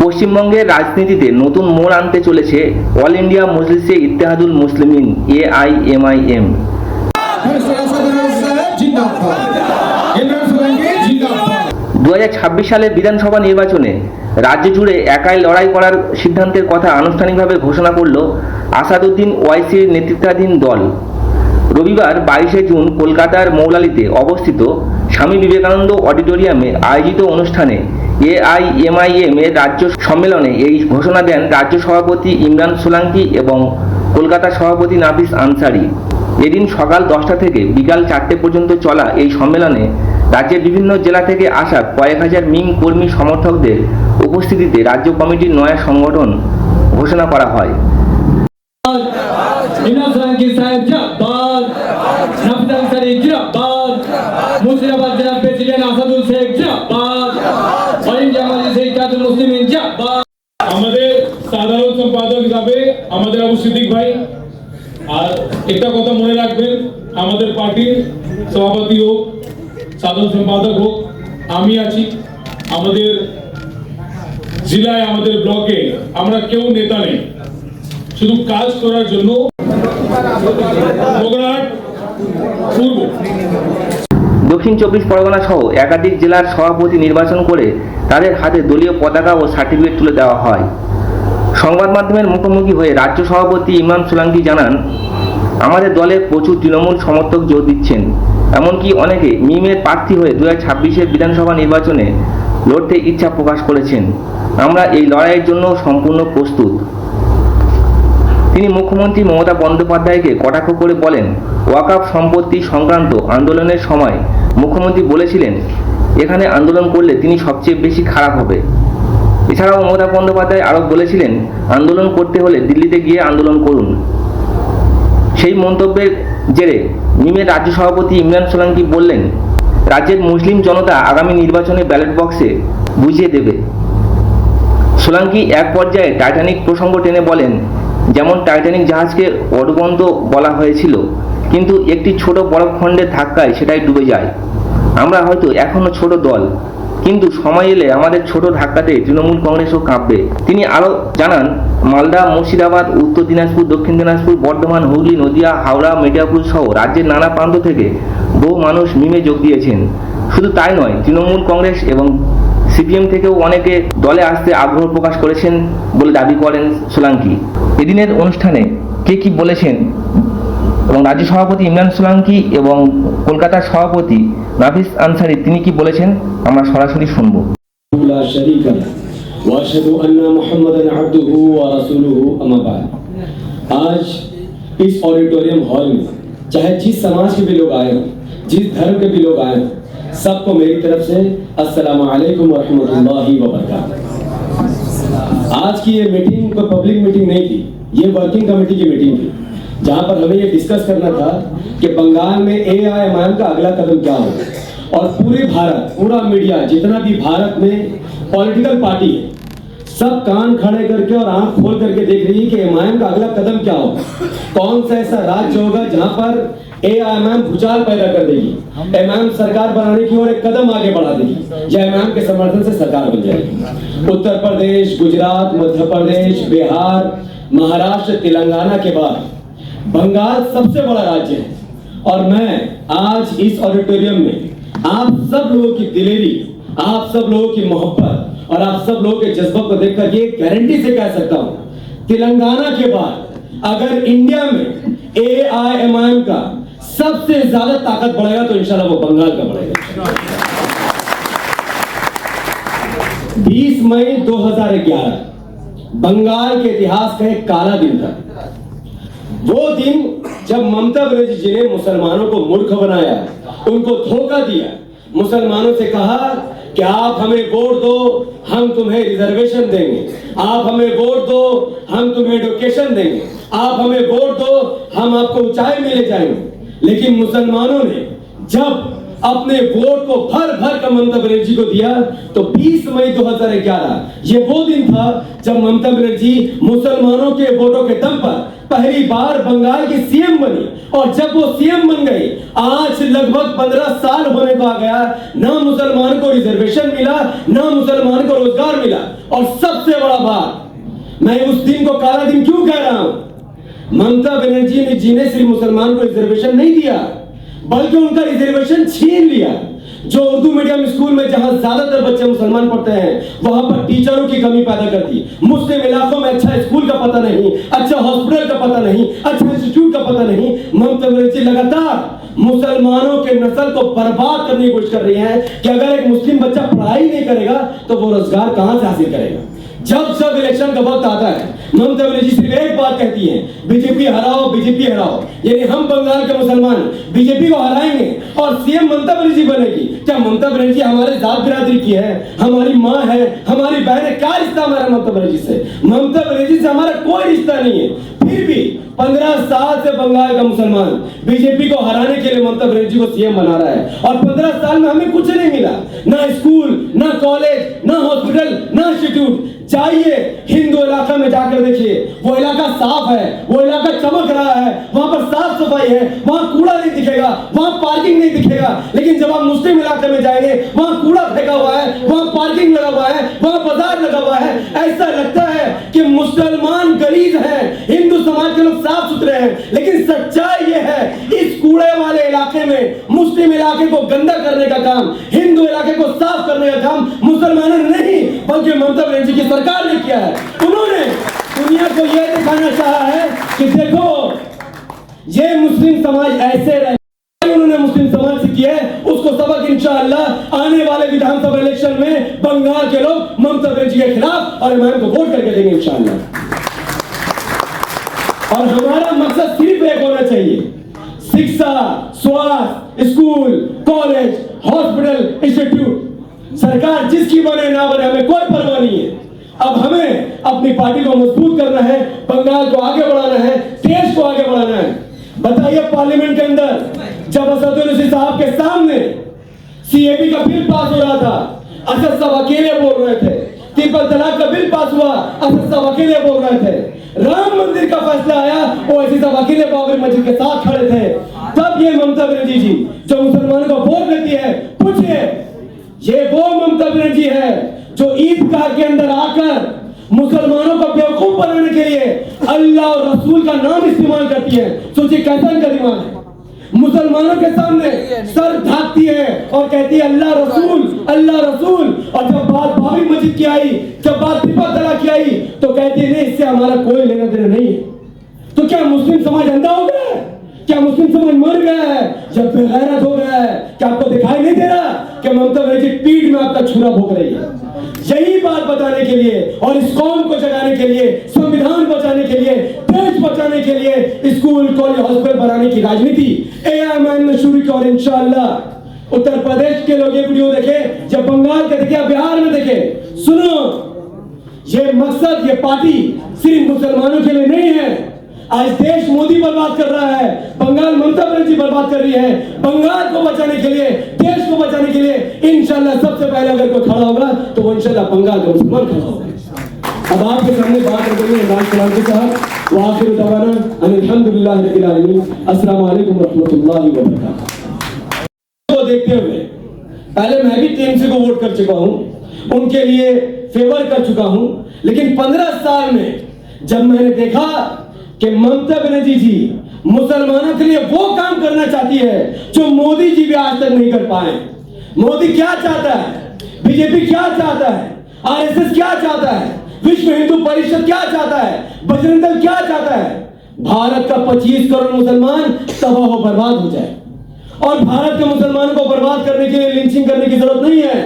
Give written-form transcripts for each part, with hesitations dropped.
পশ্চিমবঙ্গের রাজনীতিতে নতুন মোড় আনতে চলেছে অল ইন্ডিয়া মজলিসে ইত্তেহাদুল মুসলিমিন AIMIM। 2026 সালের বিধানসভা নির্বাচনে রাজ্য জুড়ে একাই লড়াই করার সিদ্ধান্তের কথা আনুষ্ঠানিকভাবে ঘোষণা করল আসাদুদ্দিন ওয়াইসির নেতৃত্বাধীন দল। রবিবার 22শে জুন কলকাতার মৌলালিতে অবস্থিত স্বামী বিবেকানন্দ অডিটোরিয়ামে আয়োজিত অনুষ্ঠানে AIMIM এর রাজ্য সম্মেলনে এই ঘোষণা দেন রাজ্য সভাপতি ইমরান সোলাঙ্কি এবং কলকাতা সভাপতি নাফিস আনসারি। এদিন সকাল 10টা থেকে বিকাল 4টে পর্যন্ত চলা এই সম্মেলনে রাজ্যের বিভিন্ন জেলা থেকে আসা কয়েক হাজার মিম কর্মী সমর্থকদের উপস্থিতিতে রাজ্য কমিটির নয়া সংগঠন ঘোষণা করা হয়। আমাদের সাধারণ সম্পাদক হিসাবে আমাদের আবু সিদ্দিক ভাই, আর একটা কথা মনে রাখবেন, আমাদের পার্টির সভাপতি হোক, সাধারণ সম্পাদক হোক, আমি আছি। আমাদের জেলায়, আমাদের ব্লকে আমরা কেউ নেতা নেই, শুধু কাজ করার জন্য পূর্ব দক্ষিণ 24 পরগনা সহ একাধিক জেলার সভাপতি নির্বাচন করে তাদের হাতে দলীয় পতাকা ও সার্টিফিকেট তুলে দেওয়া হয়। সংবাদ মাধ্যমের মুখোমুখি হয়ে রাজ্য সভাপতি ইমরান সোলাঙ্কি জানান, আমাদের দলে প্রচুর তৃণমূল সমর্থক যোগ দিচ্ছেন, এমনকি অনেকে মিমের প্রার্থী হয়ে 2026-এর বিধানসভা নির্বাচনে লড়তে ইচ্ছা প্রকাশ করেছেন। আমরা এই লড়াইয়ের জন্য সম্পূর্ণ প্রস্তুত। তিনি মুখ্যমন্ত্রী মমতা বন্দ্যোপাধ্যায়কে কটাক্ষ করে বলেন, ওয়াকফ সম্পত্তি সংক্রান্ত আন্দোলনের সময় মুখ্যমন্ত্রী বলেছিলেন এখানে আন্দোলন করলে তিনি সবচেয়ে বেশি খারাপ হবে। এছাড়াও মমতা বন্দ্যোপাধ্যায় আরও বলেছিলেন, আন্দোলন করতে হলে দিল্লিতে গিয়ে আন্দোলন করুন। সেই মন্তব্যের জেরে মিমের রাজ্য সভাপতি ইমরান সোলাঙ্কি বললেন, রাজ্যের মুসলিম জনতা আগামী নির্বাচনে ব্যালট বক্সে বুঝিয়ে দেবে। সোলাঙ্কি এক পর্যায়ে টাইটানিক প্রসঙ্গ টেনে বলেন, যেমন টাইটানিক জাহাজকে অডুবন্ত বলা হয়েছিল, কিন্তু একটি ছোট বরফখণ্ডের ধাক্কায় সেটাই ডুবে যায়। আমরা হয়তো এখনো ছোট দল, কিন্তু সময় এলে আমাদের ছোট ধাক্কাতে তৃণমূল কংগ্রেসও কাঁপবে। তিনি আরও জানান, মালদা, মুর্শিদাবাদ, উত্তর দিনাজপুর, দক্ষিণ দিনাজপুর, বর্ধমান, হুগলি, নদিয়া, হাওড়া, মেদিনীপুর সহ রাজ্যের নানা প্রান্ত থেকে বহু মানুষ মিমে যোগ দিয়েছেন। শুধু তাই নয়, তৃণমূল কংগ্রেস এবং CPM থেকেও অনেকে দলে আসতে আগ্রহ প্রকাশ করেছেন বলে দাবি করেন সোলাঙ্কি। এদিনের অনুষ্ঠানে কে কি বলেছেন এবং রাজ্য সভাপতি ইমরান সোলাঙ্কি এবং কলকাতার সভাপতি নাফিস আনসারি তিনি কি বলেছেন আমরা সরাসরি শুনবো। आज इस ऑडिटोरियम हॉल में चाहे जिस समाज के भी लोग आए हो, जिस धर्म के भी लोग आए हो, सबको मेरी तरफ से अस्सलाम वालेकुम व रहमतुल्लाहि व बरकातहू। आज की ये मीटिंग कोई पब्लिक मीटिंग नहीं थी, ये वर्किंग कमेटी की मीटिंग थी, जहां पर हमें ये डिस्कस करना था कि बंगाल में AIMIM का अगला कदम क्या होगा। और पूरे भारत, पूरा मीडिया, जितना भी भारत में पॉलिटिकल पार्टी है, सब कान खड़े करके और आंख खोल करके देख रही है कि AIMIM का अगला कदम क्या होगा। कौन सा ऐसा राज्य होगा जहां पर AIMIM भूचाल पैदा कर देगी, AIMIM सरकार बनाने की ओर एक कदम आगे बढ़ा देगी, या AIMIM के समर्थन से सरकार बन जाएगी। उत्तर प्रदेश, गुजरात, मध्य प्रदेश, बिहार, महाराष्ट्र, तेलंगाना के बाद बंगाल सबसे बड़ा राज्य है। और मैं आज इस ऑडिटोरियम में आप सब लोगों की दिलेरी, आप सब लोगों की मोहब्बत और आप सब लोगों के जज्बा को देखकर ये गारंटी से कह सकता हूं, तेलंगाना के बाद अगर इंडिया में AIMIM का सबसे ज्यादा ताकत बढ़ेगा तो इंशाल्लाह वो बंगाल का बढ़ेगा। 20 मई 2011 बंगाल के इतिहास का एक काला दिन था। वो दिन जब ममता बनर्जी जी ने मुसलमानों को मूर्ख बनाया, उनको धोखा दिया, मुसलमानों से कहा कि आप हमें वोट दो, हम तुम्हें रिजर्वेशन देंगे, आप हमें वोट दो, हम तुम्हें एडुकेशन देंगे, आप हमें वोट दो, हम आपको ऊंचाई में ले जाएंगे। लेकिन मुसलमानों ने जब अपने वोट को भर भर कर ममता बनर्जी को दिया, तो 20 मई 2011 ये वो दिन था जब ममता बनर्जी मुसलमानों के वोटों के दम पर पहली बार बंगाल की सीएम बनी और जब वो सीएम बन गई, आज लगभग 15 साल होने को आ गया, ना मुसलमान को रिजर्वेशन मिला, ना मुसलमान को रोजगार मिला। और सबसे बड़ा बात, मैं उस दिन को काला दिन क्यों कह रहा हूं, ममता बनर्जी जी ने सिर्फ मुसलमान को रिजर्वेशन नहीं दिया, बल्कि उनका रिजर्वेशन छीन लिया। जो उर्दू मीडियम स्कूल में जहां ज्यादातर बच्चे मुसलमान पढ़ते हैं, वहां पर टीचरों की कमी पैदा कर दी। मुस्लिम इलाकों में अच्छा स्कूल का पता नहीं, अच्छा हॉस्पिटल का पता नहीं, अच्छा इंस्टीट्यूट का पता नहीं। ममता बनर्जी लगातार मुसलमानों के नस्ल को बर्बाद करने की कोशिश कर रही है कि अगर एक मुस्लिम बच्चा पढ़ाई नहीं करेगा तो वो रोजगार कहां से हासिल करेगा। जब इलेक्शन का वक्त आता है, ममता बनर्जी सिर्फ एक बात कहती है, बीजेपी हराओ, बीजेपी हराओ। यानी हम बंगाल के मुसलमान बीजेपी को हराएंगे और सीएम ममता बनर्जी बनेगी। क्या ममता बनर्जी हमारे जात बिरादरी की है, हमारी माँ है, हमारी बहन है? क्या रिश्ता हमारा ममता बनर्जी से? ममता बनर्जी से हमारा कोई रिश्ता नहीं है। फिर भी 15 साल से बंगाल का मुसलमान बीजेपी को हराने के लिए ममता बनर्जी को सीएम बना रहा है, और 15 साल में हमें कुछ नहीं मिला, ना स्कूल, ना कॉलेज, ना हॉस्पिटल, ना इंस्टीट्यूट। जाइए हिंदू इलाका में जाकर देखिए, वो इलाका साफ है, वो इलाका चमक रहा है, वहां पर साफ सफाई है, वहां कूड़ा नहीं दिखेगा, वहां पार्किंग नहीं दिखेगा। लेकिन जब आप मुस्लिम इलाके में जाएंगे, वहां कूड़ा फेंका हुआ है, वहां पार्किंग लगा हुआ है, वहां बाजार लगा हुआ है। ऐसा लगता है कि मुसलमान गरीब हैं, हिंदू समाज के लोग साफ सुथरे हैं। लेकिन सच्चाई यह है, इस कूड़े वाले इलाके में मुस्लिम इलाके को गंदा करने का काम, हिंदू इलाके को साफ करने का काम मुसलमानों ने नहीं, बल्कि ममता बनर्जी की सरकार ने किया है। उन्होंने दुनिया को यह दिखाना चाहा है कि देखो ये मुस्लिम समाज ऐसे रहे। उन्होंने मुस्लिम समाज से किया है, उसको सबक इंशाअल्लाह आने वाले विधानसभा इलेक्शन में बंगाल के लोग ममता बनर्जी के खिलाफ और इमाम को वोट करके देंगे इंशाअल्लाह। और हमारा मकसद सिर्फ एक होना चाहिए, शिक्षा, स्वास्थ्य, स्कूल, कॉलेज, हॉस्पिटल, इंस्टीट्यूट। सरकार जिसकी बने ना बने, हमें कोई परवाह नहीं है। अब हमें अपनी पार्टी को मजबूत करना है, बंगाल को आगे बढ़ाना है, देश को आगे बढ़ाना है। बताइए पार्लियामेंट के अंदर जब असदुल ओवैसी साहब के सामने सीएबी का बिल पास हो रहा था, असद साहब अकेले बोल रहे थे। ट्रिपल तलाक का बिल पास हुआ, असद साहब अकेले बोल रहे थे। राम मंदिर का फैसला आया, ओवैसी साहब अकेले बाबरी मस्जिद के साथ खड़े थे। तब ये ममता बनर्जी जी जो मुसलमानों को वोट देती है, पूछिए ये वो ममता बनर्जी है जो ईदगाह के अंदर आकर मुसलमानों को बेवकूफ बनाने के लिए अल्लाह और रसूल का नाम इस्तेमाल करती है। सोचिए कैसा इनका दिमाग है। मुसलमानों के सामने सर ढाकती है और कहती है अल्लाह रसूल, अल्लाह रसूल। और जब बात बाबरी मस्जिद की आई, जब बात ट्रिपल तलाक की आई, तो कहती है नहीं, इससे हमारा कोई लेना देना नहीं है। तो क्या मुस्लिम समाज अंधा हो गया है? क्या मुस्लिम समाज मर गया है? जब बेगैरत हो गया है? क्या आपको दिखाई नहीं दे रहा कि ममता बनर्जी पीठ में आपका छुरा भोग रही है? यही बात बताने के लिए और इस कौम को जगाने के लिए, संविधान बचाने के लिए, देश बचाने के लिए स्कूल, कॉलेज, हॉस्पिटल बनाने की राजनीति एआईएमआईएम ने शुरू की। और इंशाअल्लाह उत्तर प्रदेश के लोग ये वीडियो देखे, जब बंगाल के देखे, बिहार में देखे, सुनो ये मकसद, ये पार्टी सिर्फ मुसलमानों के लिए नहीं है। आज देश मोदी बर्बाद कर रहा है, बंगाल ममता बनर्जी बर्बाद कर रही है। बंगाल को बचाने के लिए, देश को बचाने के लिए इंशाअल्लाह सबसे पहले अगर कोई खड़ा होगा तो वो इंशाअल्लाह बंगाल का मुसलमान खड़ा होगा। अब आपके सामने बात करते हैं इमरान खिलानी साहब। वो आखिर दवाना अल्हम्दुलिल्लाह रब्बिल आलमीन, अस्सलाम वालेकुम रहमतुल्लाहि व बरकातहू। को देखते हुए पहले मैं भी टीएमसी को वोट कर चुका हूं, उनके लिए फेवर कर चुका हूं, लेकिन 15 साल में जब मैंने देखा कि ममता बनर्जी जी मुसलमानों के लिए वो काम करना चाहती है जो मोदी जी भी आज तक नहीं कर पाए। मोदी क्या चाहता है, बीजेपी क्या चाहता है, आरएसएस क्या चाहता है, विश्व हिंदू परिषद क्या चाहता है, बजरंग दल क्या चाहता है? भारत का 25 करोड़ मुसलमान तबाह हो बर्बाद हो जाए। और भारत के मुसलमानों को बर्बाद करने के लिए लिंचिंग करने की जरूरत नहीं है।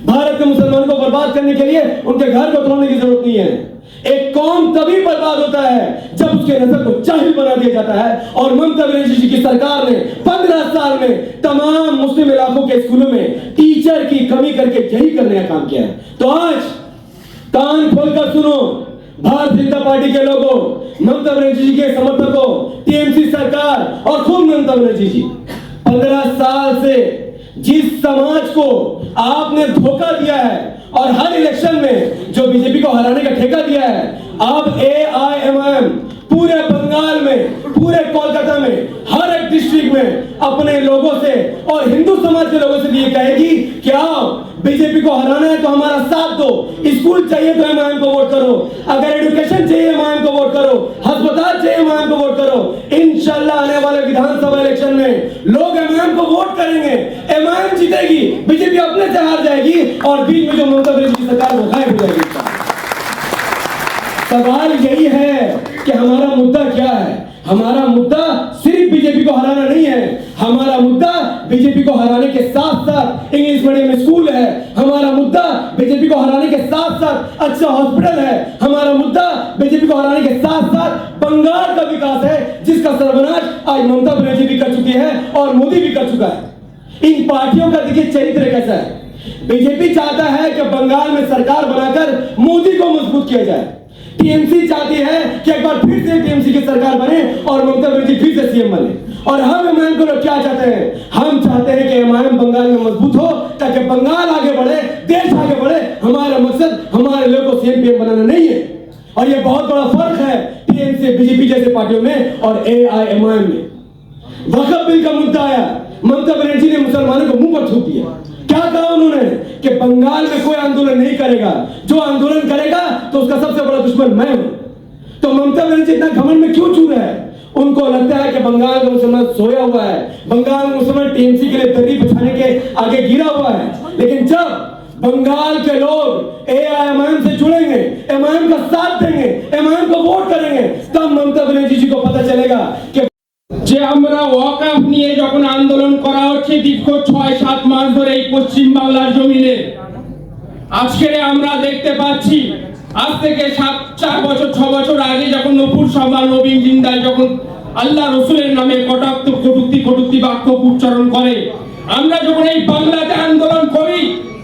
भारत के मुसलमानों को बर्बाद करने के लिए उनके घर को तोड़ने की जरूरत नहीं है। एक कौम तभी बर्बाद होता है जब उसके नस्ल को जाहिल बना दिया जाता है। और ममता बनर्जी जी की सरकार ने 15 साल में तमाम मुस्लिम इलाकों के स्कूलों में टीचर की कमी करके यही करने का काम किया है। तो आज कान खोलकर सुनो, भारतीय जनता पार्टी के लोगों, ममता बनर्जी जी के समर्थकों, टीएमसी सरकार और खुद ममता बनर्जी जी, 15 साल से जिस समाज को आपने धोखा दिया है और हर इलेक्शन में जो बीजेपी को हराने का ठेका दिया है, अब एआईएमआईएम पूरे बंगाल में, पूरे कोलकाता में, हर एक डिस्ट्रिक्ट में अपने लोगों से और हिंदू समाज के लोगों से भी ये कहेगी कि आओ बीजेपी को हराना है तो हमारा साथ दो, स्कूल चाहिए तो एमआईएम को वोट करो, अगर एजुकेशन चाहिए एमआईएम को वोट करो, अस्पताल चाहिए एमआईएम को वोट करो। इंशाल्लाह आने वाले विधानसभा इलेक्शन में लोग एमआईएम को वोट करेंगे, एमआईएम जीतेगी, बीजेपी अपने से हार जाएगी और बीच में जो ममता बनर्जी की सरकार वो गायब हो जाएगी। सवाल यही है कि हमारा मुद्दा क्या है। हमारा मुद्दा सिर्फ बीजेपी को हराना नहीं है, हमारा मुद्दा बीजेपी को हराने के साथ साथ इंग्लिश मीडियम स्कूल है, हमारा मुद्दा बीजेपी को हराने के साथ साथ अच्छा हॉस्पिटल है, हमारा मुद्दा बीजेपी को हराने के साथ साथ बंगाल का विकास है, जिसका सर्वनाश आज ममता बनर्जी भी कर चुकी है और मोदी भी कर चुका है। इन पार्टियों का देखिए चरित्र कैसा है। बीजेपी चाहता है कि बंगाल में सरकार बनाकर मोदी को मजबूत किया जाए, टीएमसी चाहती है कि एक बार फिर से टीएमसी की सरकार बने और ममता बनर्जी फिर से सीएम बने। और हम एमआईएम को लोग क्या चाहते हैं? हम चाहते हैं कि एमआईएम बंगाल में मजबूत हो ताकि बंगाल आगे बढ़े, देश आगे बढ़े। हमारा मकसद हमारे लोगों को सीएम पीएम बनाना नहीं है। और ये बहुत बड़ा फर्क है टीएमसी बीजेपी जैसे पार्टियों में और एआईएमआईएम में। वक्फ बिल का मुद्दा आया, ममता बनर्जी ने मुसलमानों को मुंह पर थूक दिया। क्या कहा उन्होंने कि बंगाल में कोई आंदोलन नहीं करेगा, जो आंदोलन करेगा तो उसका सबसे बड़ा दुश्मन मैं हूं। तो ममता बनर्जी इतना घमंड में क्यों चूर है? उनको लगता है कि बंगाल का मुसलमान सोया हुआ है, बंगाल में मुसलमान टीएमसी के लिए दर्री बिछाने के आगे गिरा हुआ है। लेकिन जब बंगाल के लोग एआईएमआईएम से जुड़ेंगे, एमआईएम का साथ देंगे, एमआईएम को वोट करेंगे, तब ममता बनर्जी जी को पता चलेगा कि যে আমরা ওয়াকফ নিয়ে যখন আন্দোলন করা হচ্ছে দীর্ঘ ৬-৭ মাস ধরে এই পশ্চিম বাংলার জমিনে, আজকে আমরা দেখতে পাচ্ছি আজ থেকে 4 বছর 6 বছর আগে যখন নূপুর শর্মা নবীন জিন্দাল যখন আল্লাহ রসুলের নামে কটাক্ষ কটূক্তি বাক্য উচ্চারণ করে, আমরা যখন এই বাংলাতে আন্দোলন করি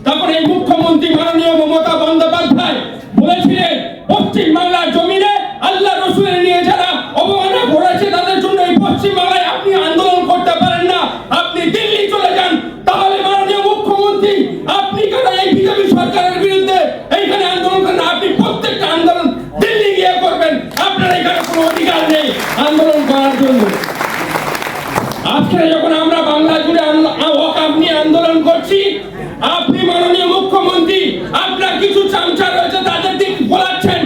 তখন এই মুখ্যমন্ত্রী মাননীয় মমতা বন্দ্যোপাধ্যায় বলেছিলেন পশ্চিম বাংলার জমিনে আল্লাহ রসুলের নিয়ে যারা অবমাননা করেছে তাদের জন্য এই পশ্চিম বাংলায় আপনি আন্দোলন করতে পারেন না, আপনি দিল্লি চলে যান। তাহলে মাননীয় মুখ্যমন্ত্রী আপনি কেন এই বিজেপি সরকারের বিরুদ্ধে এইখানে আন্দোলন করেন? আপনি প্রত্যেকটা আন্দোলন দিল্লি গিয়ে করবেন, আপনার এখানে কোনো অধিকার নেই আন্দোলন করার জন্য। আজকে যখন আমরা বাংলা জুড়ে ওয়াকফ নিয়ে আন্দোলন করছি, আপনি মাননীয় মুখ্যমন্ত্রী আপনার কিছু চামচা রয়েছে তাদের দিক বলাচ্ছেন,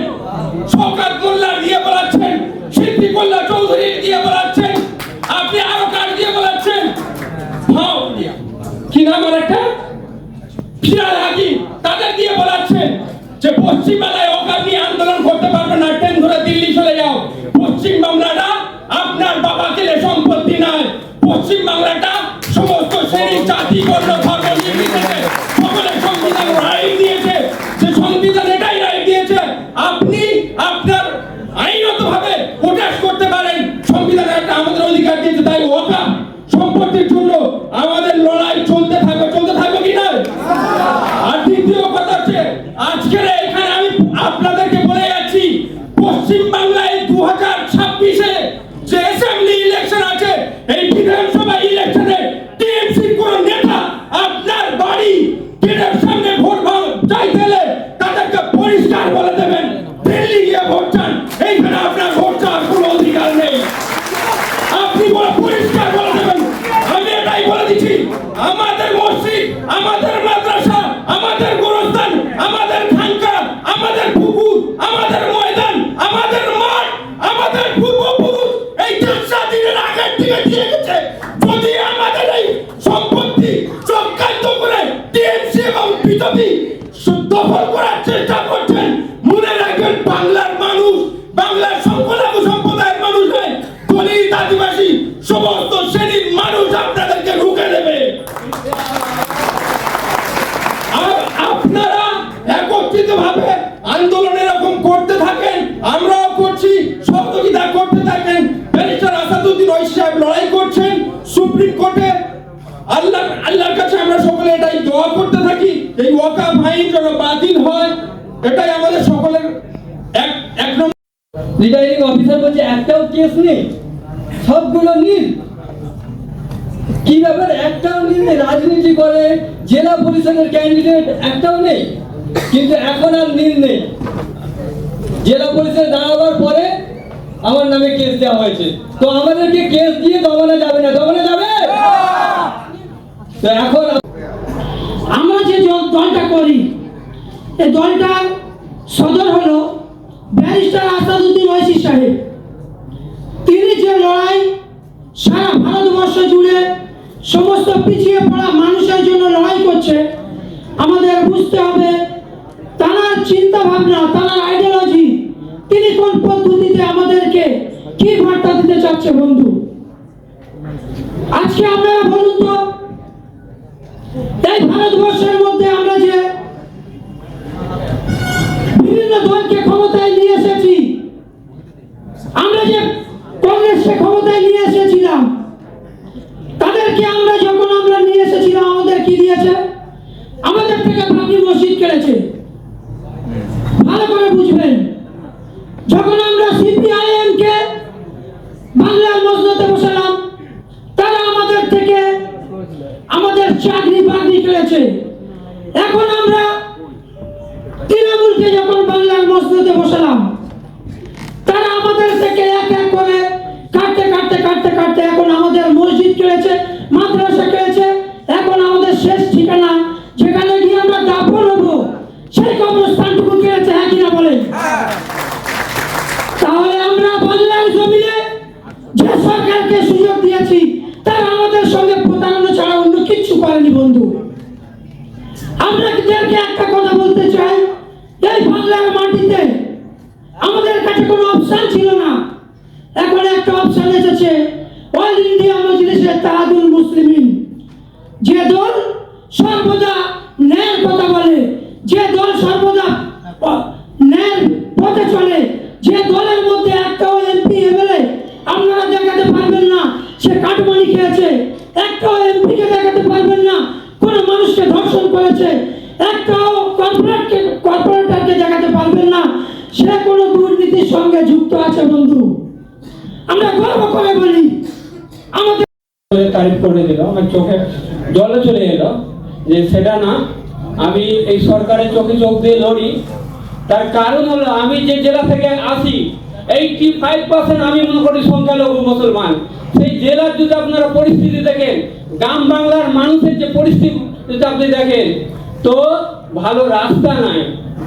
শওকত মোল্লা দিয়ে বলাচ্ছেন, সিদ্দিকুল্লাহ চৌধুরী দিয়ে বলাচ্ছেন, আপনি আরো কার দিয়ে বলাচ্ছেন, কি নাম আর একটা ফিরাল হাকিম, তাদের দিয়ে বলাচ্ছেন যে পশ্চিম বাংলায় ওয়াকফ নিয়ে আন্দোলন করতে পারবে না, ট্রেন ধরে দিল্লি চলে যাও। পশ্চিম বাংলাটা আপনার বাবা ছেলে সম্পত্তি নয়, পশ্চিম বাংলাটা সমস্ত শ্রেণী জাতি বর্ণ ধর্ম নির্বিশেষে সকলের সংবিধান রাইট দিয়েছে, যে সংবিধান এটাই রাইট দিয়েছে আপনি আপনার আইনত ভাবে প্রোটেস্ট করতে পারেন, সংবিধান একটা আমাদের অধিকার দিয়েছে। তাই ওয়াকফ সম্পত্তির জন্য আমাদের লড়াই চলতে থাকবে কি না? আর দ্বিতীয় কথা হচ্ছে আজকের এখানে আমি আপনাদেরকে বলে যাচ্ছি, পশ্চিম বাংলায় 2026-এ যে অ্যাসেম্বলি ইলেকশন আছে, এই বিধানসভা ইলেকশনে টিএমসির কোন নেতা আপনার বাড়ি গেটের সামনে ভোট চাইতে এলে তাদেরকে পরিষ্কার বলে দেবেন দিল্লি গিয়ে ভোট চান, এইখানে আপনার ভোট চাওয়ার কোনো অধিকার নেই। আপনি পরিষ্কার বলে দেবেন। আমি এটাই বলে দিচ্ছি, আমাদের মসজিদ, আমাদের মাদ্রাসা, আমাদের গোরস্থান, আমাদের খানকা, আমাদের পুকুর, আমাদের ময়দান, আমাদের মাঠ, আমাদের পূর্বপুরুষ এই দেশটা দিনের আগের দিকে দিয়ে গেছে। যদি আমাদের এই সম্পত্তি চক্রান্ত করে টিএমসি এবং বিজেপি দখল করার চেষ্টা করছেন, মনে রাখবেন বাংলার মানুষ, বাংলার সংখ্যালঘু সম্প্রদায়ের মানুষ নয়, দলিত আদিবাসী সমস্ত শ্রেণীর মানুষ আপনাদেরকে রুখে দেবে। আর আপনারা একত্রিত ভাবে আন্দোলন এরকম করতে থাকেন, আমরাও করছি, সহযোগিতা করতে থাকেন। ব্যারিস্টার আসাদুদ্দিন ওয়াইসি সাহেব লড়াই করছেন সুপ্রিম কোর্টে। আল্লাহর কাছে আমরা সকলে এটাই দোয়া করতে থাকি, এই ওয়াকফ আইন যেন বাতিল হয়, এটাই আমাদের সকলের এক নম্বর। রিটার্নিং অফিসার বলছে একটাও কেস নেই, সবগুলো নীল। কি ব্যাপার? একটাও নীল নেই। রাজনীতি করে জেলা পরিষদের ক্যান্ডিডেট একটাও নেই, কিন্তু এখন আর নীল নেই। জেলা পরিষদে দাঁড়াবার পরে আমার নামে কেস দেওয়া হয়েছে, তো আমাদেরকে কেস দিয়ে দমানো যাবে না, দমানো যাবে? তো এখন আমরা যে দলটা করি, এই দলটার সদর হলো ব্যারিস্টার আসাদুদ্দিন ওয়াইসি সাহেব। তিনি যে লড়াই সারা ভারতবর্ষ জুড়ে সমস্ত পিছিয়ে পড়া মানুষের জন্য লড়াই করছে, আমাদের বুঝতে হবে তার চিন্তা ভাবনা, তার আইডিওলজি, তিনি কোন পদ্ধতিতে আমাদেরকে কি বার্তা দিতে চাচ্ছে। বন্ধু, আজকে আপনারা বলুন তো, এই ভারতবর্ষের মধ্যে আমরা যে বিভিন্ন দলকে ক্ষমতায় নিয়ে এসেছি, আমরা যে কংগ্রেসকে ক্ষমতায় নিয়ে এসেছিলাম, তাদেরকে যখন আমরা নিয়ে এসেছিলাম আমাদের কি দিয়েছে? আমাদের থেকে বাবরি মসজিদ কেড়েছে। ভালো করে বুঝবেন, যখন আমরা সিপিআইএম কে বাংলার মসজিদে বসালাম, তারা আমাদের থেকে আমাদের চাকরি বাকরি কেড়েছে। এখন আমরা তৃণমূলকে যখন বাংলার মসজিদে বসালাম, তারা আমাদের থেকে এক এক করে কাটতে কাটতে কাটতে কাটতে এখন আমাদের মসজিদ কেড়েছে, মাদ্রাসা কেড়েছে। এখন আমাদের শেষ ঠিকানা যেখানে গিয়ে আমরা দাফন হবো, সেই কবরস্থানটুকু কেড়েছে। হ্যাঁ কিনা বলেন? তাহলে আমরা বাংলার জমিনে যে সরকারকে সুযোগ দিয়েছি, তারা আমাদের সঙ্গে প্রতারণা ছাড়া অন্য কিচ্ছু করেনি। বন্ধু, আমরা একটা কথা বলতে চাই, এই বাংলার মাটিতে আমাদের কাছে কোনো অপশন ছিল না, এখন একটা অপশন এসেছে, অল ইন্ডিয়া মজলিসে তাহাদুল মুসলিমিন। যে দল সর্বদা ন্যায়ের কথা বলে, যে দল সর্বদা ন্যায়ের পথে চলে, যে দলের মধ্যে একটাও এমপি এমএলএ আপনারা দেখাতে পারবেন না সে কাটমানি খেয়েছে, একটাও এমপিকে দেখাতে পারবেন না কোন মানুষকে ধর্ষণ করেছে, একটাও কর্পোরেটরকে দেখাতে পারবেন না সে কোনো দুর্নীতির সঙ্গে যুক্ত আছে। বন্ধু, আমরা গর্ব করে বলি, আমাদের তারিফ করে দিল, আমার চোখে জলে চলে এলো যে সেটা না, আমি এই সরকারের চোখে চোখ দিয়ে লড়ি। তার কারণ হলো আমি যে জেলা থেকে আসি, 85% আমি মনে করি সংখ্যালঘু মুসলমান। সেই জেলার যদি আপনারা পরিস্থিতি দেখেন, গ্রাম বাংলার মানুষের যে পরিস্থিতি যদি আপনি দেখেন, তো ভালো রাস্তা নাই,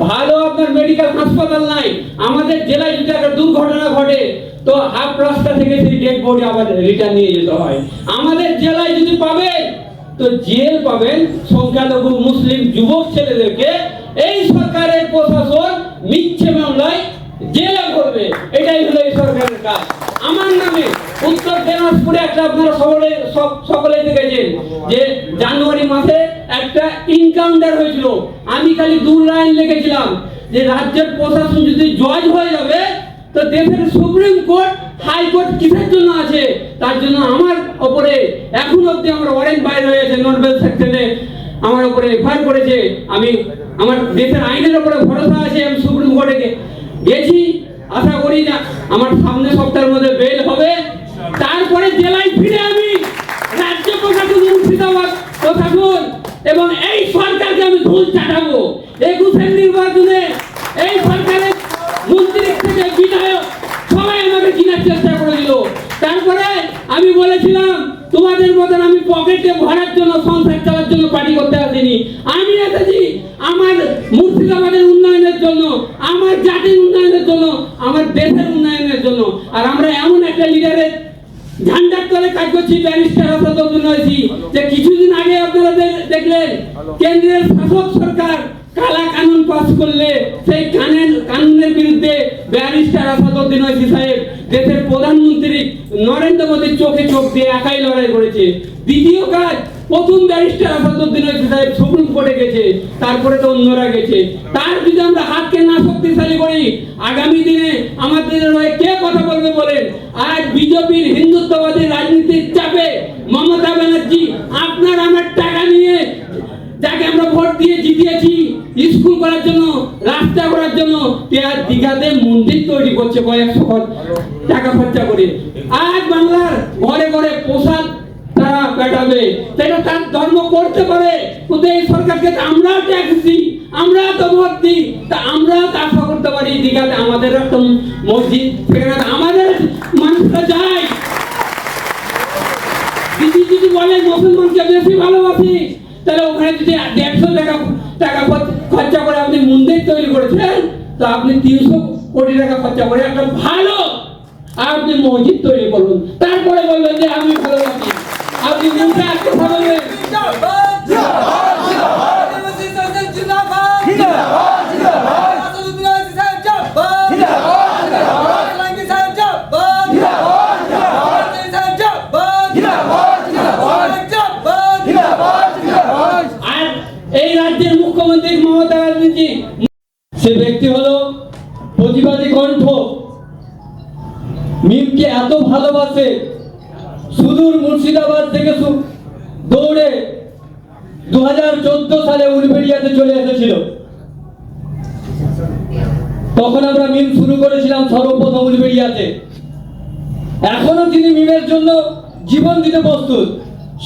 ভালো আপনার মেডিকেল হাসপাতাল নাই। আমাদের জেলায় যদি একটা দুর্ঘটনা ঘটে, তো হাফ রাস্তা থেকে সেই ডেড বডি আবার রিটার্ন নিয়ে যেতে হয়। আমাদের জেলায় যদি পাবেন তো জেল পাবেন সংখ্যালঘু মুসলিম যুবক ছেলেদেরকে এই সরকারের প্রশাসন মিথ্যে মামলায় জেলে করবে। এটাই হলো এই সরকারের কাজ। আমার নামে উত্তর দিনাজপুরে একটা আপনারা সকলে দেখেছেন যে জানুয়ারি মাসে একটা ইনকাউন্টার হয়েছিল। আমি খালি 2 লাইন লিখেছিলাম যে রাজ্যের প্রশাসন যদি জজ হয়ে যাবে তো দেশের সুপ্রিম কোর্ট হাইকোর্ট কিসের জন্য আছে? তার জন্য আমার উপরে এখন অবধি আমার ওয়ারেন্ট বাইর হয়েছে, নর্মাল সেকশনে আমার উপরে এফআইআর করেছে। আমি আমার দেশের আইনের উপরে ভরসা আছে, আমি সুপ্রিম কোর্টে গেছি, আশা করি না আমার সামনে সপ্তাহের মধ্যে বেল হবে। তারপরে জেলায় ফিরে আমি রাজ্য প্রশাসন, মুর্শিদাবাদ প্রশাসন এবং এই সরকারকে আমি ধুল চাটাবো। 21-এর নির্বাচনে এই সরকারের মন্ত্রী থেকে বিধায়ক সবাই আমাকে চিনার চেষ্টা করেছিল। তারপরে আমি বলেছিলাম তোমাদের মতন আমি পকেটে ভরার জন্য, সংসার চালার জন্য পার্টি করতে আসিনি। আমি এসেছি আমার মুর্শিদাবাদের উন্নয়নের জন্য, আমার জাতির উন্নয়নের জন্য, আমার দেশের উন্নয়নের জন্য। আর আমরা এমন একটা লিডারের ঝান্ডার তলে কাজ করছি, ব্যারিস্টার আসাদুদ্দিন ওয়াইসি, যে কিছুদিন আগে আপনারা দেখলেন কেন্দ্রের শাসক সরকার কালা কানুন পাস করলে সেই কানুনের বিরুদ্ধে ব্যারিস্টার আসাদুদ্দিন ওয়াইসি সাহেব দেশের প্রধানমন্ত্রী নরেন্দ্র মোদীর চোখে চোখ দিয়ে একাই লড়াই করেছে। দ্বিতীয় কাজ, প্রথম ব্যারিস্টার আসাদুদ্দিন ওয়াইসি সাহেব সুপ্রিম কোর্টে গেছে, তারপরে তো অন্যরা গেছে। তার যদি আমরা হাতকে না শক্তিশালী করি, আগামী দিনে আমাদের হয়ে কে কথা বলবে বলেন? আজ বিজেপির হিন্দুত্ববাদী রাজনীতির চাপে মমতা ব্যানার্জি আপনার আমার টাকা নিয়ে, যাকে আমরা ভোট দিয়ে জিতিয়েছি স্কুল করার জন্য, রাস্তা করার জন্য, দীঘাতে মন্দির তৈরি করছে 100 টাকা খরচা করে। আজ বাংলার ঘরে ঘরে প্রসাদ তারা পেটাবে, সেটা তার ধর্ম করতে পারে, কিন্তু এই সরকারকে আমরা ট্যাক্স দিই, আমরা তো ভোট দিই, তা আমরা আশা করতে পারি দীঘাতে আমাদের একটা মসজিদ, সেখানে আমাদের বেশি ভালোবাসি, তাহলে ওখানে যদি 150 টাকা খরচা করে আপনি মন্দির তৈরি করেছেন, তো আপনি 300 কোটি টাকা খরচা করে একটা ভালো আপনি মসজিদ তৈরি করুন, তারপরে বলবেন যে আমি ভালোবাসি। আপনি মুখে একটা বলবেন আর এই রাজ্যের মুখ্যমন্ত্রী মমতা ব্যানার্জি, সে ব্যক্তি হলো প্রতিবাদী কণ্ঠ, মিমকে এত ভালোবাসে, সুদূর মুর্শিদাবাদ থেকে দৌড়ে 2014 সালে উলবেড়িয়াতে চলে এসেছিল। তখন আমরা মিম শুরু করেছিলাম সর্বপ্রথম উলবেড়িয়াতে। এখনো তিনি মিমের জন্য জীবন দিতে প্রস্তুত।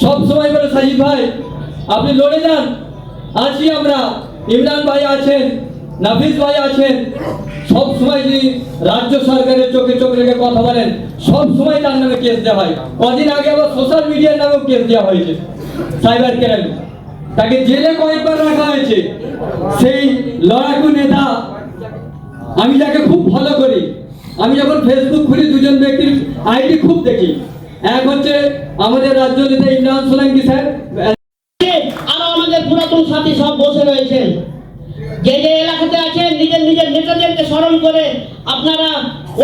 সব সময় বলে সাজিদ ভাই আপনি লড়ে যান, আছি আমরা, ইমরান ভাই আছেন, নাফিস ভাই আছেন, সব সময় তিনি রাজ্য সরকারের চোখে চোখ রেখে কথা বলেন, সব সময় তার নামে কেস দেওয়া হয়। কদিন আগে আবার সোশ্যাল মিডিয়ার নামেও কেস দেওয়া হয়েছে, সাইবার ক্রাইম, তাকে জেলে কয়েকবার রাখা হয়েছে। সেই লড়াকু নেতা, আমি যাকে খুব ফলো করি, আমি যখন ফেসবুক খুলি দুজন ব্যক্তির আইডি খুব দেখি। এক হচ্ছে আমাদের রাজ্য নেতা ইমরান সোলাঙ্কি স্যার, আরো আমাদের পুরাতন সাথী সব বসে রয়েছেন, যে যে এলাকাতে আছেন নিজের নিজের নেতাদেরকে স্মরণ করে আপনারা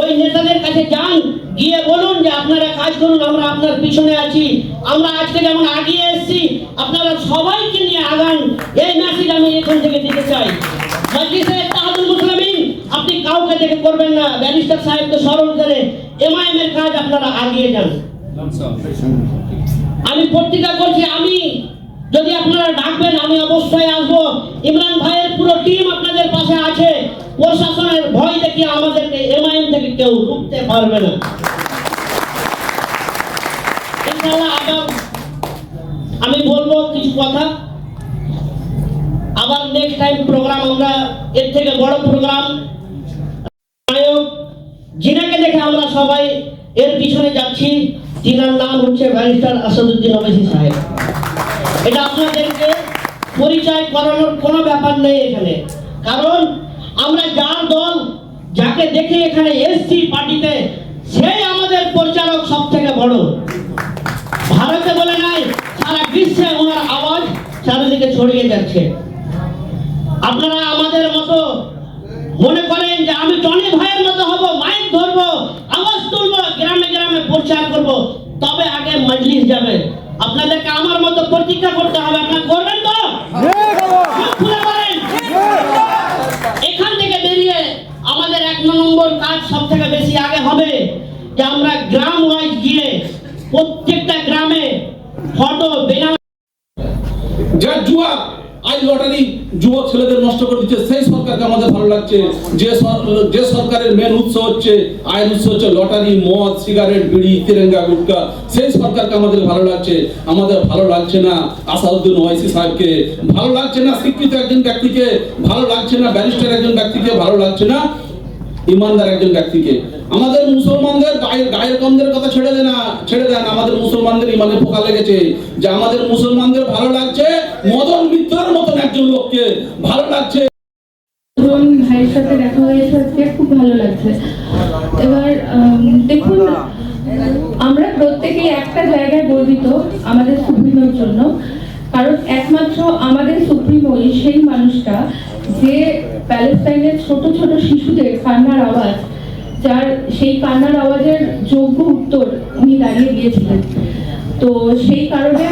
ওই নেতাদের কাছে যান, গিয়ে বলুন যে আপনারা কাজ করুন, আমরা আপনার পিছনে আছি, আমরা আজকে যেমন আগিয়ে এসেছি আপনারা সবাইকে নিয়ে আগান। এই মেসেজ আমি এখান থেকে দিতে চাই। মজলিসে ইত্তেহাদুল মুসলিমিন আপনি কাউকে দেখে করবেন না, ব্যারিস্টার সাহেবকে স্মরণ করে এমআইএম এর কাজ আপনারা আগিয়ে যান। আমি প্রতিজ্ঞা করছি, আমি যদি আপনারা ডাকবেন আমি অবশ্যই আসবো। ইমরান ভাইয়ের পুরো টিম আপনাদের পাশে আছে, প্রশাসনের ভয় দেখিয়ে আমাদেরকে এমআইএম থেকে কেউ রুখতে পারবে না। ইনশাআল্লাহ আবার আমি বলবো কিছু কথা, আবার নেক্সট টাইম প্রোগ্রাম আমরা এর থেকে বড় প্রোগ্রাম নায়ক যিনাকে দেখে আমরা সবাই এর পিছনে যাচ্ছি, যিনার নাম হচ্ছে ব্যারিস্টার আসাদুদ্দিন ওবেসী সাহেব। এটা আপনাদেরকে পরিচয় করানোর কোনো ব্যাপার নেই এখানে, কারণ আমরা যার দল যাকে দেখে এখানে এসছি পার্টিতে, সেই আমাদের পরিচালক সব থেকে বড়। ভারতে বলে নাই, সারা বিশ্বে ওনার আওয়াজ চারিদিকে ছড়িয়ে যাচ্ছে। আপনারা আমাদের মতো মনে করেন যে আমি টনি ভাইয়ের মতো হব, মাইক ধরবো, আওয়াজ তুলবো, গ্রামে গ্রামে প্রচার করব, তবে আগে মজলিস যাবে। আপনাদেরকে আমার মতো প্রতিজ্ঞা করতে হবে, আপনারা করবেন তো? এখান থেকে বেরিয়ে আমাদের 1 নম্বর কাজ সব থেকে বেশি আগে হবে যে আমরা গ্রাম ওয়াইজ গিয়ে প্রত্যেকটা গ্রামে ফটো বেনার যা জুয়া আজ লটারি যুবক ছেলেদের নষ্ট করে দিচ্ছে, সেই সরকারকে আমাদের ভালো লাগছে। যে সরকারের মেন উৎস হচ্ছে আয়ের উৎস হচ্ছে লটারি, মদ, সিগারেট, বিড়ি, তিরঙ্গা, গুটকা, সেই সরকারকে আমাদের ভালো লাগছে। আমাদের ভালো লাগছে না আসাদুদ্দিন ওয়াইসি সাহেবকে, ভালো লাগছে না শিক্ষিত একজন ব্যক্তিকে, ভালো লাগছে না ব্যারিস্টার একজন ব্যক্তিকে, ভালো লাগছে না ইমানদার একজন ব্যক্তিকে। আমাদের মুসলমানদের গায়ের কমদের কথা ছেড়ে দেন, আমাদের মুসলমানদের ইমানে পোকা লেগেছে যে আমাদের মুসলমানদের ভালো লাগছে মদন মিত্রের মতন একজন লোককে ভালো লাগছে। ভাইয়ের সাথে দেখা হয়েছে আজকে, খুব ভালো লাগছে। এবার দেখুন, আমরা প্রত্যেকেই একটা জায়গায় গর্বিত আমাদের সুপ্রিমোর জন্য, কারণ একমাত্র আমাদের সুপ্রিমোই সেই মানুষটা যে প্যালেস্টাইনের ছোট ছোট শিশুদের কান্নার আওয়াজ, যার সেই কান্নার আওয়াজের যোগ্য উত্তর উনি দাঁড়িয়ে দিয়েছিলেন। তো সেই কারণে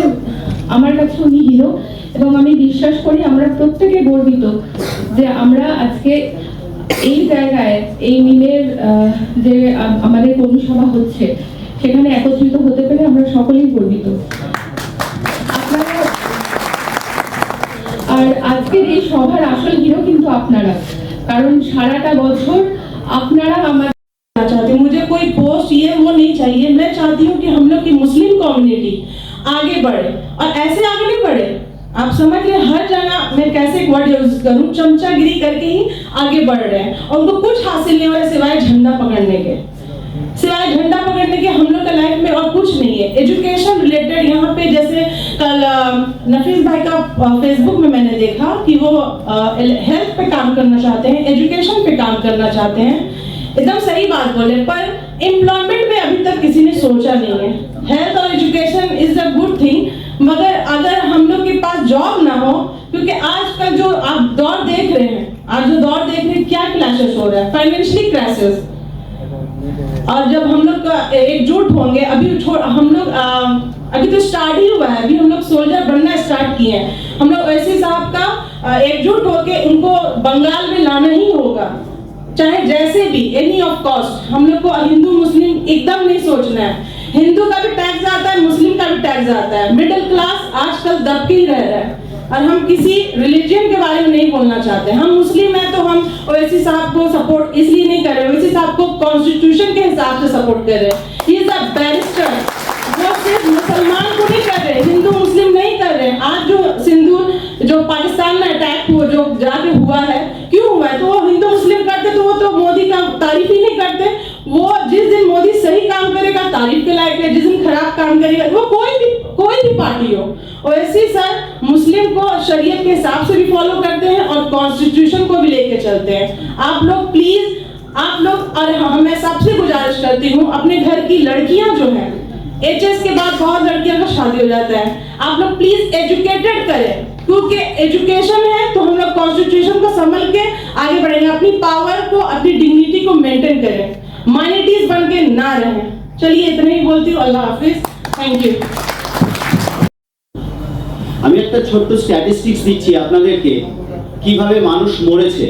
আমার কাছে উনি হিরো, এবং আমি বিশ্বাস করি আমরা প্রত্যেকে গর্বিত যে আমরা আজকে এই জায়গায় এই মিমের যে আমাদের কর্মী সভা হচ্ছে সেখানে একত্রিত হতে পেরে আমরা সকলেই গর্বিত। আপনারা, আর আজকের এই সভার আসল হিরো কিন্তু আপনারা, কারণ সারাটা বছর আপনারা আমার चाहती हूँ। मुझे कोई पोस्ट ये वो नहीं चाहिए, मैं चाहती हूँ कि हम लोग की मुस्लिम कम्युनिटी आगे बढ़े, और ऐसे आगे नहीं बढ़े, आप समझ रहे हर जगह मैं कैसे एक वर्ड यूज करूँ, चमचागिरी करके ही आगे बढ़ रहे हैं। उनको कुछ हासिल नहीं हो रहा सिवाय झंडा पकड़ने के, हम लोग का लाइफ में और कुछ कुछ नहीं है। एजुकेशन रिलेटेड यहाँ पे जैसे कल नफीस भाई का फेसबुक में मैंने देखा कि वो हेल्थ पे काम करना चाहते हैं, एजुकेशन पे काम करना चाहते हैं, एकदम सही बात बोले, पर एम्प्लॉयमेंट में अभी तक किसी ने सोचा नहीं है। हेल्थ और education is a good thing, मगर अगर हम लोग के पास जॉब ना हो, क्योंकि आजकल जो आप दौर देख रहे हैं, आज जो दौर देख रहे हैं, क्या क्लैशेस हो रहा है, फाइनेंशियली क्राइसिस। और जब हम लोग एकजुट होंगे, हम लोग अभी तो स्टार्ट ही हुआ है, अभी हम लोग सोल्जर बनना स्टार्ट किए हैं। हम लोग ओवैसी साहब का एकजुट होके उनको बंगाल में लाना ही होगा, चाहे जैसे भी, एनी ऑफ कॉस्ट। हम लोग को हिंदू मुस्लिम एकदम नहीं सोचना है। हिंदू का भी टैक्स आता है, मुस्लिम का भी टैक्स आता है। मिडिल क्लास आजकल दब के ही रह रहा है, और हम किसी रिलीजन के बारे में नहीं बोलना चाहते। हम मुस्लिम हैं तो हम ओवैसी साहब को सपोर्ट इसलिए नहीं कर रहे, ओवैसी साहब को कॉन्स्टिट्यूशन के हिसाब से सपोर्ट कर रहे हैं। ही इज अ बैरिस्टर, वो सिर्फ मुसलमान को नहीं कर रहे, हिंदू मुस्लिम नहीं कर रहे। आज जो सिंदूर जो पाकिस्तान में अटैक हुआ, जो जाके हुआ है, क्यों हुआ है? तो वो हिंदू मुस्लिम करते तो वो तो मोदी का तारीफ ही नहीं करते। वो जिस दिन मोदी सही काम करेगा तारीफ के लायक है, जिस दिन खराब काम करेगा, वो कोई भी पार्टी हो। ओवैसी सर मुस्लिम को शरीयत के हिसाब से भी फॉलो करते हैं और कॉन्स्टिट्यूशन को भी लेके चलते हैं। आप लोग प्लीज, आप लोग, और मैं सबसे गुजारिश करती हूँ, अपने घर की लड़कियां जो हैं, एचएस के बाद बहुत लड़कियों का शादी हो जाता है, आप लोग प्लीज एजुकेटेड करें, क्योंकि एजुकेशन है तो हम लोग कॉन्स्टिट्यूशन को संभल के आगे बढ़ेंगे, अपनी पावर को, अपनी डिग्निटी को मेंटेन करें, माइनॉरिटीज बन के ना रहें। चलिए इतना ही बोलती हूँ, अल्लाह हाफिज, थैंक यू। আমি একটা ছোট্ট স্ট্যাটিস্টিক্স দিচ্ছি আপনাদেরকে, কিভাবে মানুষ মরেছে।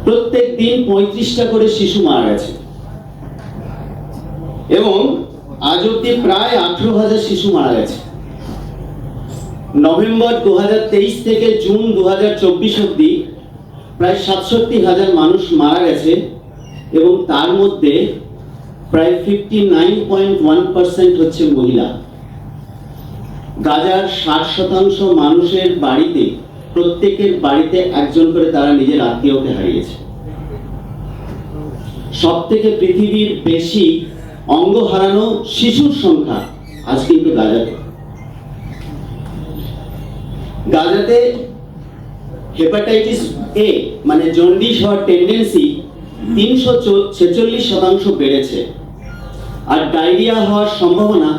প্রত্যেক দিন 35টা করে শিশু মারা গেছে, এবং আজ অবধি প্রায় 18,000 শিশু মারা গেছে। নভেম্বর 2023 থেকে জুন 2024 অবধি প্রায় 67,000 মানুষ মারা গেছে, এবং তার মধ্যে প্রায় 59.1% হচ্ছে মহিলা। গাজার 60% মানুষের বাড়িতে, প্রত্যেকের বাড়িতে একজন করে তারা নিজের আত্মীয়কে হারিয়েছে। সব থেকে পৃথিবীর বেশি অঙ্গ হারানো শিশুর সংখ্যা আজ কিন্তু গাজাতে হেপাটাইটিস এ মানে জন্ডিস হওয়ার টেন্ডেন্সি 346% বেড়েছে, আর ডায়রিয়া হওয়ার সম্ভাবনা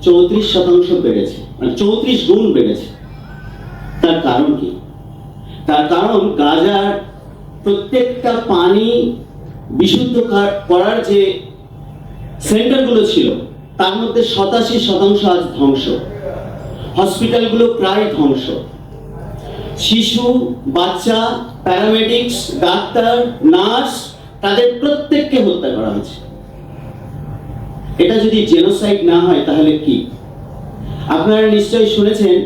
34% বেড়েছে, মানে 34 গুণ বেড়েছে। তার কারণ কি? তার কারণ গাজার প্রত্যেকটা পানি বিশুদ্ধ করার যে সেন্টারগুলো ছিল, তার মধ্যে 87% আজ ধ্বংস, হসপিটালগুলো প্রায় ধ্বংস, শিশু, বাচ্চা, প্যারামেডিক্স, ডাক্তার, নার্স, তাদের প্রত্যেককে হত্যা করা হয়েছে। এটা যদি জেনোসাইড না হয় তাহলে কি? আপনারা নিশ্চয়ই শুনেছেন,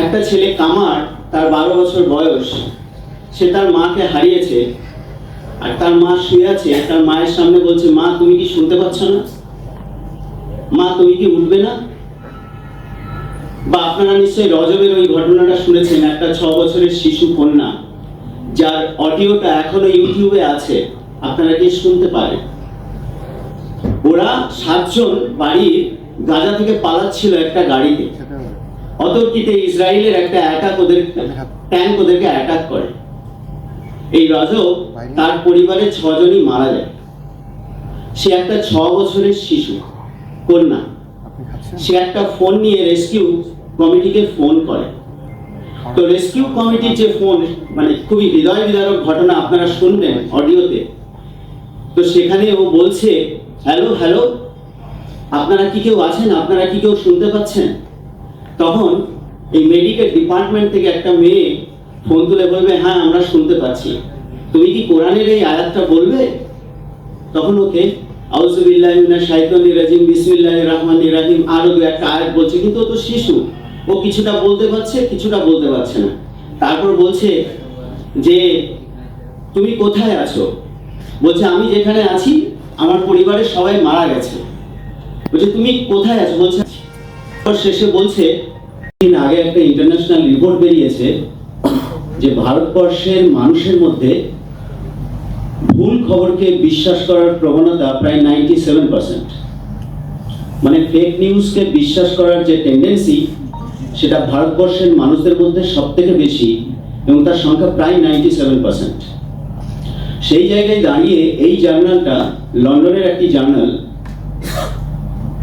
একটা ছেলে কামার, তার 12 বছর বয়স, সে তার মাকে হারিয়েছে, আর তার মা শুয়ে আছে, তার মায়ের সামনে বলছে, মা তুমি কি শুনতে পাচ্ছ না? মা তুমি কি উঠবে না? বা আপনারা নিশ্চয়ই রজবের ওই ঘটনাটা শুনেছেন, একটা 6 বছরের শিশু কন্যা, যার অডিওটা এখনো ইউটিউবে আছে, আপনারা কি শুনতে পারেন? ওরা 7 জন বাড়ির গাজা থেকে পালাচ্ছিল একটা গাড়িতে, অতর্কিতে ইসরায়েলের একটা ট্যাঙ্ক ওদেরকে অ্যাটাক করে। এই রজব, তার পরিবারের 6 জনই মারা যায়। সে একটা 6 বছরের শিশু কন্যা, সে একটা ফোন নিয়ে রেস্কিউ কমিটিকে ফোন করে। তো রেস্কিউ কমিটির যে ফোন, মানে খুবই হৃদয় বিদারক ঘটনা, আপনারা শুনবেন অডিওতে। তো সেখানে ও বলছে, হ্যালো হ্যালো, আপনারা কি কেউ আছেন? আপনারা কি কেউ শুনতে পাচ্ছেন? তখন এই মেডিকেল ডিপার্টমেন্ট থেকে একটা মেয়ে ফোন তুলে বলবে, হ্যাঁ আমরা শুনতে পাচ্ছি, তুমি কি কোরআনের এই আয়াতটা বলবে? তখন ওকে আউযু বিল্লাহি মিনাশ শাইতানির রাজিম, বিসমিল্লাহির রহমানির রহিম, আরো দু একটা আয়াত বলছে, কিন্তু ও তো শিশু, ও কিছুটা বলতে পারছে, কিছুটা বলতে পারছে না। তারপর বলছে যে, তুমি কোথায় আছো? বলছে, আমি যেখানে আছি আমার পরিবারের সবাই মারা গেছে। বলছে, তুমি কোথায় আছো? বলছে, শেষে বলছে, দিন আগে একটা ইন্টারন্যাশনাল রিপোর্ট বেরিয়েছে যে ভারতবর্ষের মানুষের মধ্যে ভুল খবরকে বিশ্বাস করার প্রবণতা প্রায় 97%। মানে ফেক নিউজকে বিশ্বাস করার যে টেন্ডেন্সি, সেটা ভারতবর্ষের মানুষদের মধ্যে সব থেকে বেশি এবং তার সংখ্যা প্রায় 97%। সেই জায়গায় দাঁড়িয়ে এই জার্নালটা, লন্ডনের একটি জার্নাল,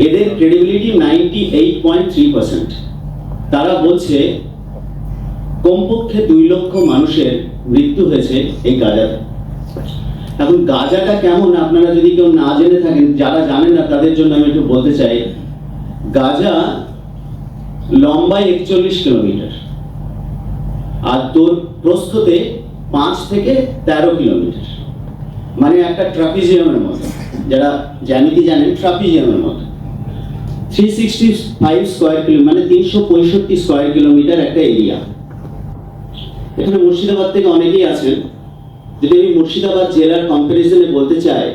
এদের ক্রেডিবিলিটি 98.3%। তারা বলছে কমপক্ষে 2 লক্ষ মানুষের মৃত্যু হয়েছে এই গাজাতে। এখন গাজাটা কেমন আপনারা যদি কেউ না জেনে থাকেন, যারা জানেন না তাদের জন্য আমি একটু বলতে চাই। গাজা লম্বায় 41 কিলোমিটার আর প্রস্থতে 5 থেকে 13 কিলোমিটার, মানে একটা ট্রাপিজিয়ামের মতো, যারা জ্যামিতি জানেন ট্রাপিজিয়ামের মতো। 365 স্কয়ার কিলোমিটার, মানে 365 স্কয়ার কিলোমিটার একটা এরিয়া। এখানে মুর্শিদাবাদ থেকে অনেকেই আছেন। যদি আমি মুর্শিদাবাদ জেলার কম্পারিজনে বলতে চাই,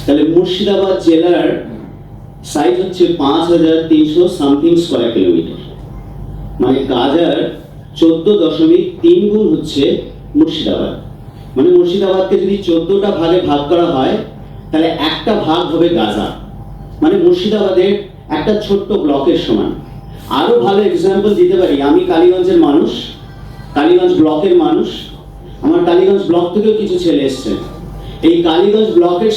তাহলে মুর্শিদাবাদ জেলার সাইজ হচ্ছে 5300 সামথিং স্কয়ার কিলোমিটার, মানে গাজার 14.3 গুণ হচ্ছে মুর্শিদাবাদ। মানে মুর্শিদাবাদকে যদি 14টা ভাগে ভাগ করা হয়, তাহলে একটা ভাগ হবে গাজা, মানে মুর্শিদাবাদের একটা ছোট্ট ব্লকের সমান। আরো ভালো এক্সাম্পল দিতে পারি, আমি কালীগঞ্জের মানুষ, কালীগঞ্জ ব্লকের মানুষ। আমার কালীগঞ্জ ব্লক থেকেও কিছু ছেলে এসছে। এই কালীগঞ্জ ব্লকের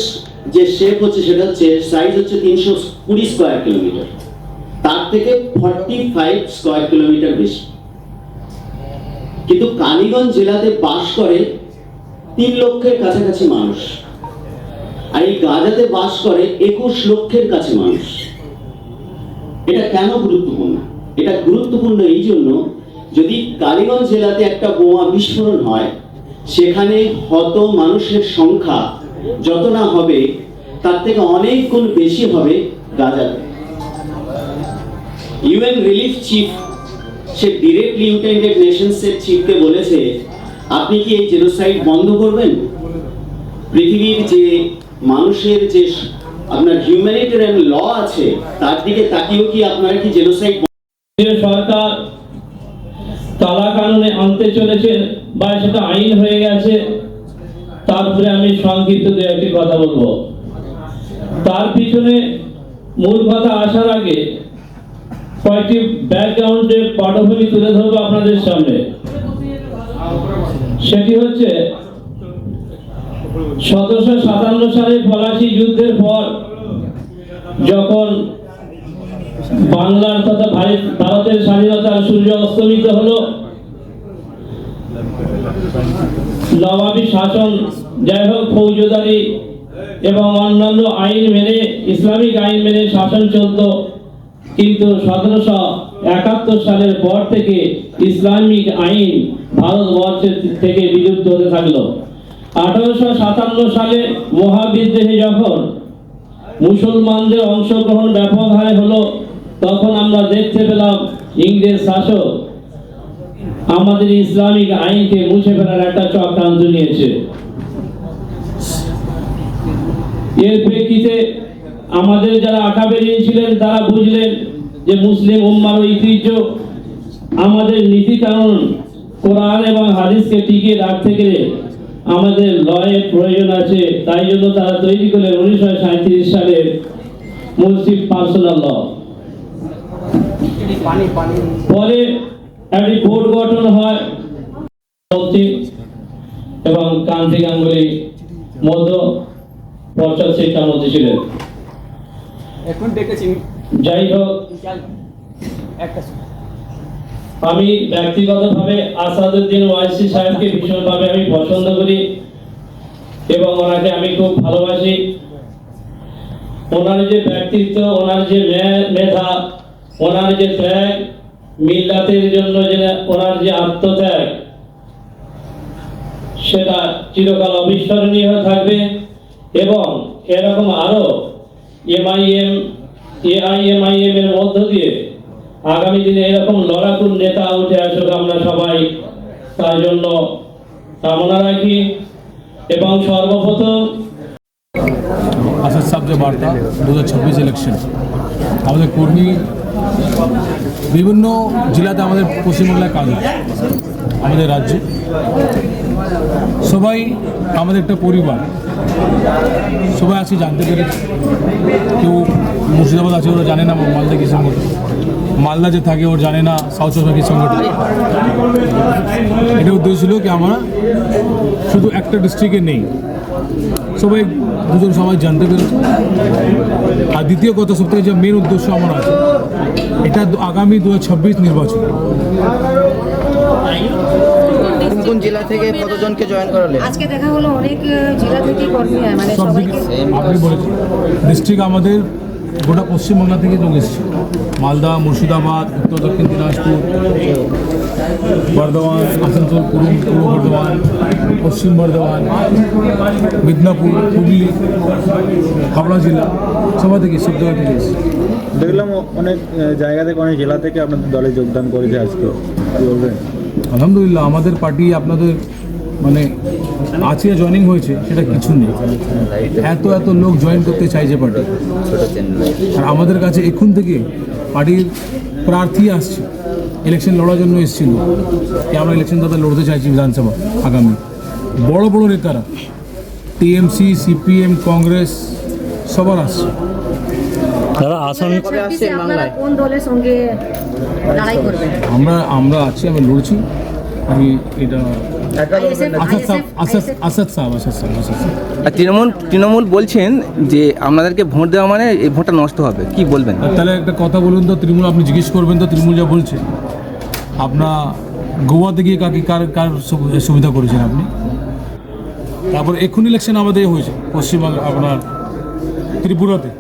যে শেপ হচ্ছে, সেটা হচ্ছে সাইজ হচ্ছে 320 স্কয়ার কিলোমিটার, তার থেকে 45 স্কয়ার কিলোমিটার বেশি। কিন্তু কালীগঞ্জ জেলাতে বাস করে 3 লক্ষের কাছাকাছি মানুষ, আর এই গাজাতে বাস করে 21 লক্ষের কাছে মানুষ। এটা কেন গুরুত্বপূর্ণ? এটা গুরুত্বপূর্ণ এই জন্য, যদি কালীগঞ্জ জেলাতে একটা বোমা বিস্ফোরণ হয়, সেখানে হত মানুষের সংখ্যা যত না হবে, তার থেকে অনেক গুণ বেশি হবে গাজাতে। ইউএন রিলিফ চিফ, সে ডিরেক্টলি ইউনাইটেড নেশনসের চিফকে বলেছে, আপনি কি এই জেনোসাইড বন্ধ করবেন? পৃথিবীর যে মানুষের যে আপনার হিউম্যানিটেরিয়ান ল আছে, তার দিকে তাকিয়েও কি আপনারা কি জেনোসাইড? সরকার কালা কানুনে আনতে চলেছে বা সেটা আইন হয়ে গেছে, তারপরে আমি সংক্ষিপ্ত দু একটি কথা বলবো। তার পিছনে মূল কথা আসার আগে কয়েকটি ব্যাকগ্রাউন্ডে পটভূমি তুলে ধরবো আপনাদের সামনে। সেটি হচ্ছে 1757 সালে পলাশী যুদ্ধের পর, যখন বাংলার তথা ভারতের স্বাধীনতার সূর্য অস্তমিত হলো, নবাবী শাসন, যাই হোক ফৌজদারি এবং অন্যান্য আইন মেনে, ইসলামিক আইন মেনে শাসন চলত। কিন্তু 1771 সালের পর থেকে ইসলামিক আইন ভারতবর্ষের থেকে বিলুপ্ত হতে থাকলো। 1857 সালে মহাবিদ্রোহে যখন মুসলমানদের অংশগ্রহণ ব্যাপক হারে হলো, তখন আমরা দেখতে পেলাম ইংরেজ শাসক আমাদের ইসলামিক আইনকে মুছে ফেলার একটা চক্রান্ত নিয়েছে। এর প্রেক্ষিতে আমাদের যারা আকাবেরিন ছিলেন, তারা বুঝলেন যে মুসলিম উম্মার ঐতিহ্য, আমাদের নীতি কানুন, কোরআন এবং হাদিসকে টিকিয়ে রাখতে গেলে আমাদের লয়ের প্রয়োজন আছে। তাই জন্য তারা তৈরি করলেন 1937 সালের মুসলিম পার্সোনাল ল। পরে একটি বোর্ড গঠন হয় এবং কান্তি গাঙ্গুলি মধ্য পর্ষদ শিক্ষার মধ্যে ছিলেন। যাই হোক, আমি ব্যক্তিগতভাবে আসাদুদ্দিন ওয়াইসি সাহেবকে ভীষণভাবে আমি পছন্দ করি এবং ওনাকে আমি খুব ভালোবাসি। ওনার যে ব্যক্তিত্ব, ওনার যে মেধা, ওনার যে ত্যাগ, মিল্লাতের জন্য যে ওনার যে আত্মত্যাগ, সেটা চিরকাল অবিস্মরণীয় হয়ে থাকবে। এবং এরকম আরো এমআইএম, এআইএমআইএম এর মধ্য দিয়ে আগামী দিনে এরকম লড়াকু নেতা উঠে আসুক, আমরা সবাই তার জন্য কামনা রাখি। এবং সর্বপ্রথম আসাদ সাহেব যে বার্তা 2026 ইলেকশন, আমাদের কর্মী বিভিন্ন জেলাতে, আমাদের পশ্চিমবাংলায় কাজ হয়, আমাদের রাজ্যে সবাই আমাদের একটা পরিবার, সবাই আজকে জানতে পেরেছি। কেউ মুর্শিদাবাদ আছে ওরা জানে না মালদা কী সংগঠন, মালদা যে থাকে ওর জানে না সাউথ চব্বিশ কী সংগঠন। এটা উদ্দেশ্য ছিল কি আমরা শুধু একটা ডিস্ট্রিক্টে নেই, সবাই দুজন সবাই জানতে পেরেছে। আর দ্বিতীয় কথা সবথেকে যে মেন উদ্দেশ্য আমার আছে, এটা আগামী 2026 নির্বাচন। কোন কোন জেলা থেকে কতজনকে জয়েন করালে? আজকে দেখা হলো অনেক জেলা থেকে কর্মী মানে সব দিকে আপনি বলেছেন ডিস্ট্রিক্ট আমাদের গোটা পশ্চিমবাংলা থেকে লোক এসেছে, মালদা, মুর্শিদাবাদ, উত্তর দক্ষিণ দিনাজপুর, বর্ধমান, আসানসোল, পূর্ব বর্ধমান, পশ্চিম বর্ধমান, মিদনাপুর, হুগলি, হাওড়া জেলা, সবাই থেকে সব জায়গা থেকে এসেছে। দেখলাম অনেক জায়গা থেকে অনেক জেলা থেকে আপনাদের দলে যোগদান করেছে আজকে, কী বলবেন? আলহামদুলিল্লাহ আমাদের পার্টি আপনাদের মানে আছে জয়েনিং হয়েছে সেটা কিছু নেই, এত লোক জয়েন করতে চাইছে পার্টি। আর আমাদের কাছে এখন থেকে পার্টির প্রার্থী আসছে, ইলেকশন লড়ার জন্য এসেছিল কি আমরা ইলেকশন তাদের লড়তে চাইছি বিধানসভা আগামী। বড় বড় নেতারা টিএমসি, সিপিএম, কংগ্রেস সবার আসছে। কোন দলের সঙ্গে লড়াই করবেন? আমরা আছি, আমি লড়ছি। আমি এটা আসাদ সাহেব। আর তৃণমূল বলছেন যে আপনাদেরকে ভোট দেওয়া মানে এই ভোটটা নষ্ট হবে, কি বলবেন? তাহলে একটা কথা বলুন তো, তৃণমূল আপনি জিজ্ঞেস করবেন তো তৃণমূল যা বলছে, আপনার গোয়াতে গিয়ে কার সুবিধা করেছেন আপনি? তারপর এখন ইলেকশন আমাদের হয়েছে পশ্চিমবঙ্গ আপনার ত্রিপুরাতে,